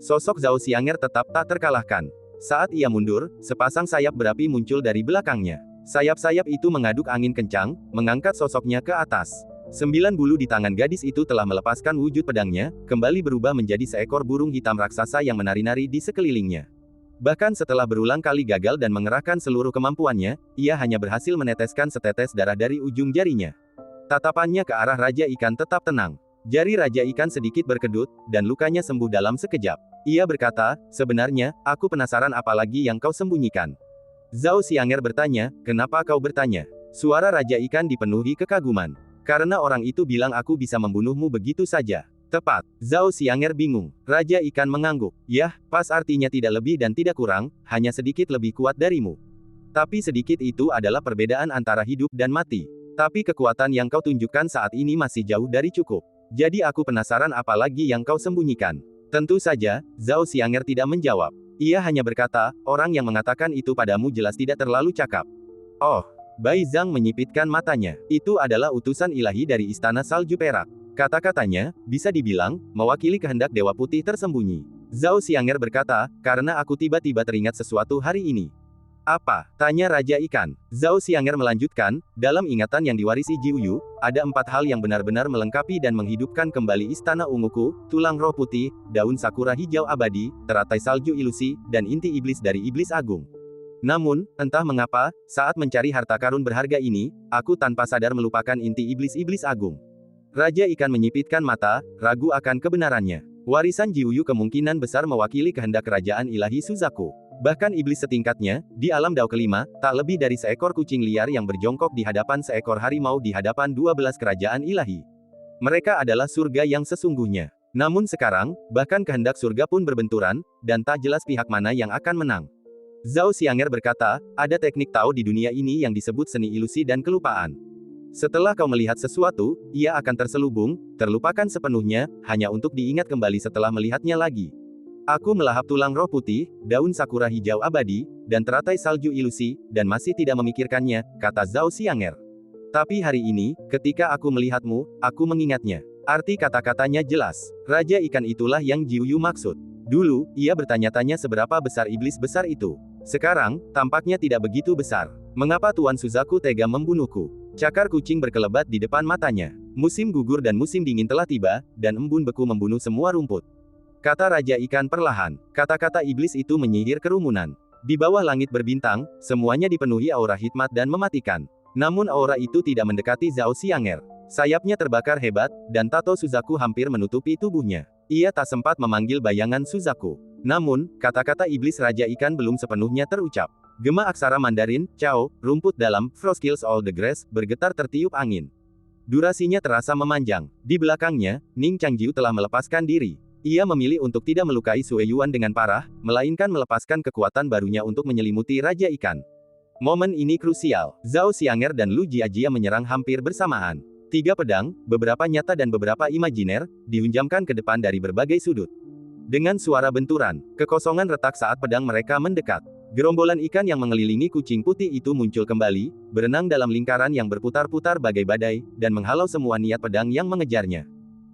S1: Sosok Zhao Xianger tetap tak terkalahkan. Saat ia mundur, sepasang sayap berapi muncul dari belakangnya. Sayap-sayap itu mengaduk angin kencang, mengangkat sosoknya ke atas. 9 bulu di tangan gadis itu telah melepaskan wujud pedangnya, kembali berubah menjadi seekor burung hitam raksasa yang menari-nari di sekelilingnya. Bahkan setelah berulang kali gagal dan mengerahkan seluruh kemampuannya, ia hanya berhasil meneteskan setetes darah dari ujung jarinya. Tatapannya ke arah Raja Ikan tetap tenang. Jari Raja Ikan sedikit berkedut, dan lukanya sembuh dalam sekejap. Ia berkata, sebenarnya, aku penasaran apa lagi yang kau sembunyikan. Zhao Xianger bertanya, kenapa kau bertanya? Suara Raja Ikan dipenuhi kekaguman. Karena orang itu bilang aku bisa membunuhmu begitu saja. Tepat. Zhao Xianger bingung. Raja Ikan mengangguk. Yah, pas artinya tidak lebih dan tidak kurang, hanya sedikit lebih kuat darimu. Tapi sedikit itu adalah perbedaan antara hidup dan mati. Tapi kekuatan yang kau tunjukkan saat ini masih jauh dari cukup. Jadi aku penasaran apa lagi yang kau sembunyikan. Tentu saja, Zhao Xianger tidak menjawab. Ia hanya berkata, orang yang mengatakan itu padamu jelas tidak terlalu cakap. Oh, Bai Zhang menyipitkan matanya. Itu adalah utusan ilahi dari Istana Salju Perak. Kata-katanya, bisa dibilang, mewakili kehendak Dewa Putih tersembunyi. Zhao Xianger berkata, karena aku tiba-tiba teringat sesuatu hari ini. Apa? Tanya Raja Ikan. Zhao Xianger melanjutkan, dalam ingatan yang diwarisi Jiuyu, ada 4 hal yang benar-benar melengkapi dan menghidupkan kembali Istana Unguku, tulang roh putih, daun sakura hijau abadi, teratai salju ilusi, dan inti iblis dari iblis agung. Namun, entah mengapa, saat mencari harta karun berharga ini, aku tanpa sadar melupakan inti iblis-iblis agung. Raja Ikan menyipitkan mata, ragu akan kebenarannya. Warisan Jiuyu kemungkinan besar mewakili kehendak kerajaan ilahi Suzaku. Bahkan iblis setingkatnya, di alam Dao kelima, tak lebih dari seekor kucing liar yang berjongkok di hadapan seekor harimau di hadapan 12 kerajaan ilahi. Mereka adalah surga yang sesungguhnya. Namun sekarang, bahkan kehendak surga pun berbenturan, dan tak jelas pihak mana yang akan menang. Zhao Xianger berkata, ada teknik Tao di dunia ini yang disebut seni ilusi dan kelupaan. Setelah kau melihat sesuatu, ia akan terselubung, terlupakan sepenuhnya, hanya untuk diingat kembali setelah melihatnya lagi. Aku melahap tulang roh putih, daun sakura hijau abadi, dan teratai salju ilusi, dan masih tidak memikirkannya, kata Zhao Xianger. Tapi hari ini, ketika aku melihatmu, aku mengingatnya. Arti kata-katanya jelas. Raja Ikan itulah yang Jiuyu maksud. Dulu, ia bertanya-tanya seberapa besar iblis besar itu. Sekarang, tampaknya tidak begitu besar. Mengapa Tuan Suzaku tega membunuhku? Cakar kucing berkelebat di depan matanya. Musim gugur dan musim dingin telah tiba, dan embun beku membunuh semua rumput. Kata Raja Ikan perlahan. Kata-kata iblis itu menyihir kerumunan. Di bawah langit berbintang, semuanya dipenuhi aura hikmat dan mematikan. Namun aura itu tidak mendekati Zhao Xianger. Sayapnya terbakar hebat, dan tato Suzaku hampir menutupi tubuhnya. Ia tak sempat memanggil bayangan Suzaku. Namun, kata-kata iblis Raja Ikan belum sepenuhnya terucap. Gema aksara Mandarin, Cao, rumput dalam, Frost kills all the grass, bergetar tertiup angin. Durasinya terasa memanjang. Di belakangnya, Ning Changjiu telah melepaskan diri. Ia memilih untuk tidak melukai Sue Yuan dengan parah, melainkan melepaskan kekuatan barunya untuk menyelimuti Raja Ikan. Momen ini krusial. Zhao Xianger dan Lu Jiajia menyerang hampir bersamaan. 3 pedang, beberapa nyata dan beberapa imajiner, dihunjamkan ke depan dari berbagai sudut. Dengan suara benturan, kekosongan retak saat pedang mereka mendekat. Gerombolan ikan yang mengelilingi kucing putih itu muncul kembali, berenang dalam lingkaran yang berputar-putar bagai badai, dan menghalau semua niat pedang yang mengejarnya.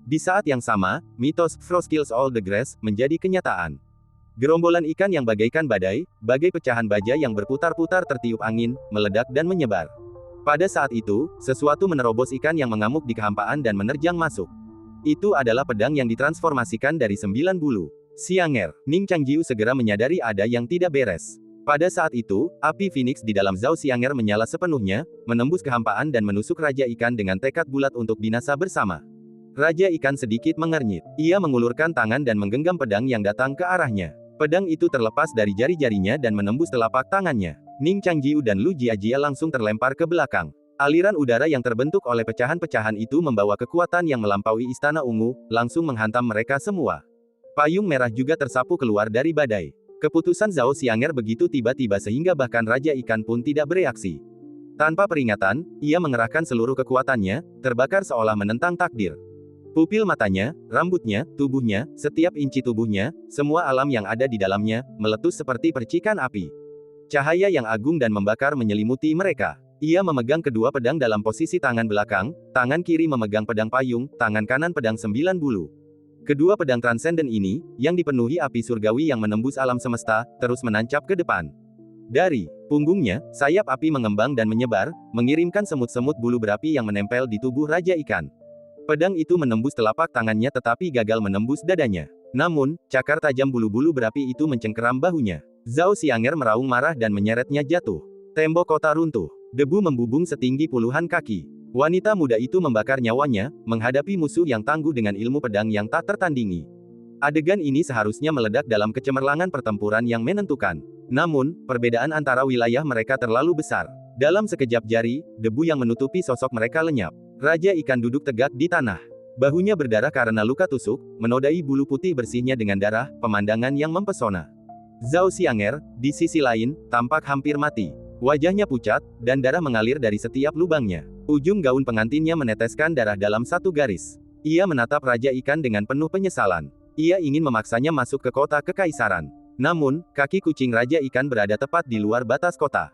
S1: Di saat yang sama, mitos Frost kills all the grass menjadi kenyataan. Gerombolan ikan yang bagaikan badai, bagai pecahan baja yang berputar-putar tertiup angin, meledak dan menyebar. Pada saat itu, sesuatu menerobos ikan yang mengamuk di kehampaan dan menerjang masuk. Itu adalah pedang yang ditransformasikan dari 9 bulu. Xianger, Ning Changjiu segera menyadari ada yang tidak beres. Pada saat itu, api Phoenix di dalam Zhao Xianger menyala sepenuhnya, menembus kehampaan dan menusuk Raja Ikan dengan tekad bulat untuk binasa bersama. Raja Ikan sedikit mengernyit. Ia mengulurkan tangan dan menggenggam pedang yang datang ke arahnya. Pedang itu terlepas dari jari-jarinya dan menembus telapak tangannya. Ning Changjiu dan Lu Jiajia langsung terlempar ke belakang. Aliran udara yang terbentuk oleh pecahan-pecahan itu membawa kekuatan yang melampaui Istana Ungu, langsung menghantam mereka semua. Payung merah juga tersapu keluar dari badai. Keputusan Zhao Xianger begitu tiba-tiba sehingga bahkan Raja Ikan pun tidak bereaksi. Tanpa peringatan, ia mengerahkan seluruh kekuatannya, terbakar seolah menentang takdir. Pupil matanya, rambutnya, tubuhnya, setiap inci tubuhnya, semua alam yang ada di dalamnya, meletus seperti percikan api. Cahaya yang agung dan membakar menyelimuti mereka. Ia memegang kedua pedang dalam posisi tangan belakang, tangan kiri memegang pedang payung, tangan kanan pedang 9 bulu. Kedua pedang transenden ini, yang dipenuhi api surgawi yang menembus alam semesta, terus menancap ke depan. Dari punggungnya, sayap api mengembang dan menyebar, mengirimkan semut-semut bulu berapi yang menempel di tubuh Raja Ikan. Pedang itu menembus telapak tangannya tetapi gagal menembus dadanya. Namun, cakar tajam bulu-bulu berapi itu mencengkeram bahunya. Zhao Xianger meraung marah dan menyeretnya jatuh. Tembok kota runtuh. Debu membubung setinggi puluhan kaki. Wanita muda itu membakar nyawanya, menghadapi musuh yang tangguh dengan ilmu pedang yang tak tertandingi. Adegan ini seharusnya meledak dalam kecemerlangan pertempuran yang menentukan. Namun, perbedaan antara wilayah mereka terlalu besar. Dalam sekejap jari, debu yang menutupi sosok mereka lenyap. Raja ikan duduk tegak di tanah. Bahunya berdarah karena luka tusuk, menodai bulu putih bersihnya dengan darah, pemandangan yang mempesona. Zhao Xianger, di sisi lain, tampak hampir mati. Wajahnya pucat, dan darah mengalir dari setiap lubangnya. Ujung gaun pengantinnya meneteskan darah dalam satu garis. Ia menatap Raja Ikan dengan penuh penyesalan. Ia ingin memaksanya masuk ke kota kekaisaran. Namun, kaki kucing Raja Ikan berada tepat di luar batas kota.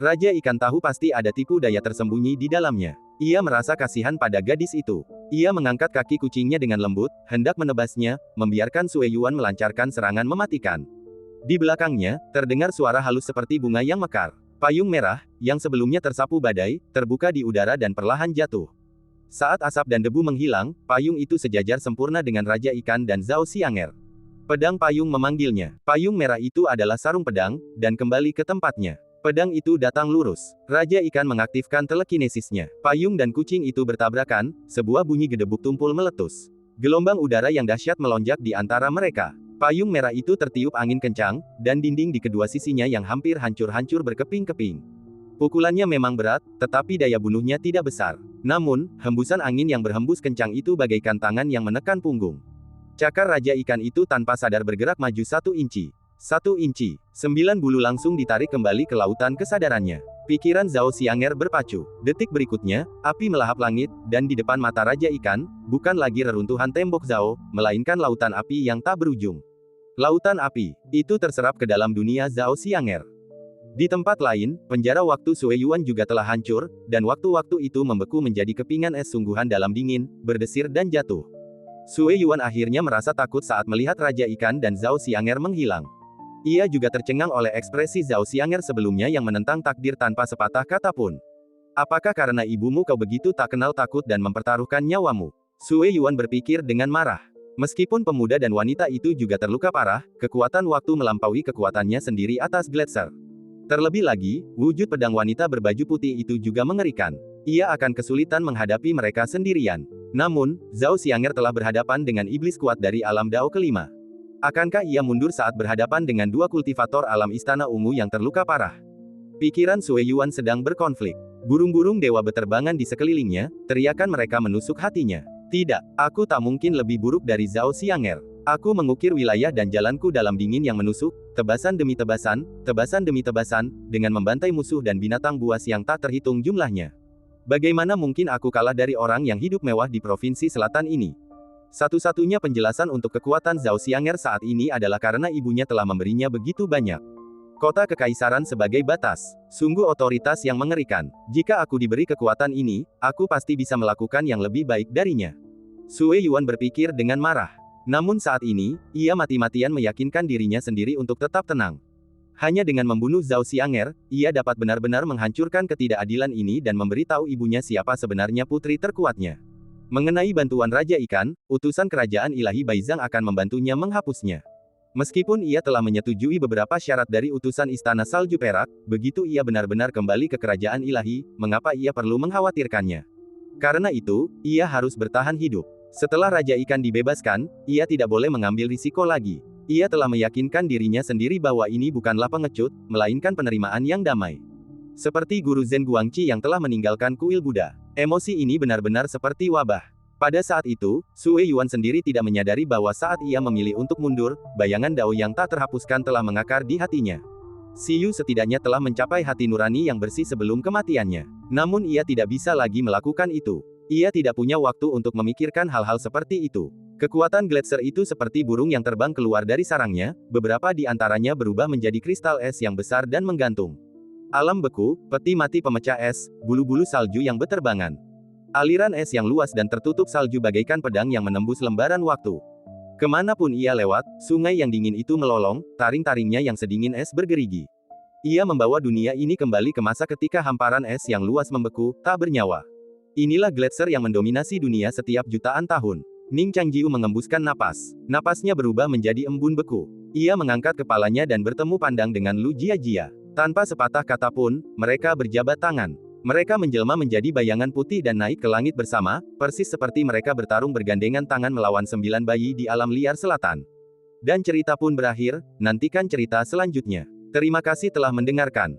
S1: Raja Ikan tahu pasti ada tipu daya tersembunyi di dalamnya. Ia merasa kasihan pada gadis itu. Ia mengangkat kaki kucingnya dengan lembut, hendak menebasnya, membiarkan Sue Yuan melancarkan serangan mematikan. Di belakangnya, terdengar suara halus seperti bunga yang mekar. Payung merah, yang sebelumnya tersapu badai, terbuka di udara dan perlahan jatuh. Saat asap dan debu menghilang, payung itu sejajar sempurna dengan Raja Ikan dan Zhao Xianger. Pedang payung memanggilnya. Payung merah itu adalah sarung pedang, dan kembali ke tempatnya. Pedang itu datang lurus. Raja Ikan mengaktifkan telekinesisnya. Payung dan kucing itu bertabrakan, sebuah bunyi gedebuk tumpul meletus. Gelombang udara yang dahsyat melonjak di antara mereka. Payung merah itu tertiup angin kencang, dan dinding di kedua sisinya yang hampir hancur-hancur berkeping-keping. Pukulannya memang berat, tetapi daya bunuhnya tidak besar. Namun, hembusan angin yang berhembus kencang itu bagaikan tangan yang menekan punggung. Cakar Raja Ikan itu tanpa sadar bergerak maju 1 inci. 1 inci. 9 bulu langsung ditarik kembali ke lautan kesadarannya. Pikiran Zhao Xianger berpacu. Detik berikutnya, api melahap langit, dan di depan mata Raja Ikan, bukan lagi reruntuhan tembok Zhao, melainkan lautan api yang tak berujung. Lautan api, itu terserap ke dalam dunia Zhao Xianger. Di tempat lain, penjara waktu Sue Yuan juga telah hancur, dan waktu-waktu itu membeku menjadi kepingan es sungguhan dalam dingin, berdesir dan jatuh. Sue Yuan akhirnya merasa takut saat melihat Raja Ikan dan Zhao Xianger menghilang. Ia juga tercengang oleh ekspresi Zhao Xianger sebelumnya yang menentang takdir tanpa sepatah kata pun. Apakah karena ibumu kau begitu tak kenal takut dan mempertaruhkan nyawamu? Sue Yuan berpikir dengan marah. Meskipun pemuda dan wanita itu juga terluka parah, kekuatan waktu melampaui kekuatannya sendiri atas Gletser. Terlebih lagi, wujud pedang wanita berbaju putih itu juga mengerikan. Ia akan kesulitan menghadapi mereka sendirian. Namun, Zhao Xianger telah berhadapan dengan iblis kuat dari alam Dao kelima. Akankah ia mundur saat berhadapan dengan 2 kultivator alam istana ungu yang terluka parah? Pikiran Sue Yuan sedang berkonflik. Burung-burung dewa beterbangan di sekelilingnya, teriakan mereka menusuk hatinya. Tidak, aku tak mungkin lebih buruk dari Zhao Xianger. Aku mengukir wilayah dan jalanku dalam dingin yang menusuk, tebasan demi tebasan demi tebasan, dengan membantai musuh dan binatang buas yang tak terhitung jumlahnya. Bagaimana mungkin aku kalah dari orang yang hidup mewah di provinsi selatan ini? Satu-satunya penjelasan untuk kekuatan Zhao Xianger saat ini adalah karena ibunya telah memberinya begitu banyak. Kota kekaisaran sebagai batas. Sungguh otoritas yang mengerikan. Jika aku diberi kekuatan ini, aku pasti bisa melakukan yang lebih baik darinya. Sue Yuan berpikir dengan marah. Namun saat ini, ia mati-matian meyakinkan dirinya sendiri untuk tetap tenang. Hanya dengan membunuh Zhao Xianger, ia dapat benar-benar menghancurkan ketidakadilan ini dan memberitahu ibunya siapa sebenarnya putri terkuatnya. Mengenai bantuan Raja Ikan, utusan kerajaan ilahi Baizhang akan membantunya menghapusnya. Meskipun ia telah menyetujui beberapa syarat dari utusan Istana Salju Perak, begitu ia benar-benar kembali ke kerajaan ilahi, mengapa ia perlu mengkhawatirkannya? Karena itu, ia harus bertahan hidup. Setelah Raja Ikan dibebaskan, ia tidak boleh mengambil risiko lagi. Ia telah meyakinkan dirinya sendiri bahwa ini bukanlah pengecut, melainkan penerimaan yang damai. Seperti guru Zen Guangqi yang telah meninggalkan kuil Buddha. Emosi ini benar-benar seperti wabah. Pada saat itu, Sue Yuan sendiri tidak menyadari bahwa saat ia memilih untuk mundur, bayangan Dao yang tak terhapuskan telah mengakar di hatinya. Siyu setidaknya telah mencapai hati nurani yang bersih sebelum kematiannya. Namun ia tidak bisa lagi melakukan itu. Ia tidak punya waktu untuk memikirkan hal-hal seperti itu. Kekuatan Gletser itu seperti burung yang terbang keluar dari sarangnya, beberapa di antaranya berubah menjadi kristal es yang besar dan menggantung. Alam beku, peti mati pemecah es, bulu-bulu salju yang beterbangan. Aliran es yang luas dan tertutup salju bagaikan pedang yang menembus lembaran waktu. Kemanapun ia lewat, sungai yang dingin itu melolong, taring-taringnya yang sedingin es bergerigi. Ia membawa dunia ini kembali ke masa ketika hamparan es yang luas membeku, tak bernyawa. Inilah Gletser yang mendominasi dunia setiap jutaan tahun. Ning Changjiu mengembuskan napas. Napasnya berubah menjadi embun beku. Ia mengangkat kepalanya dan bertemu pandang dengan Lu Jiajia. Tanpa sepatah kata pun, mereka berjabat tangan. Mereka menjelma menjadi bayangan putih dan naik ke langit bersama, persis seperti mereka bertarung bergandengan tangan melawan 9 bayi di alam liar selatan. Dan cerita pun berakhir, nantikan cerita selanjutnya. Terima kasih telah mendengarkan.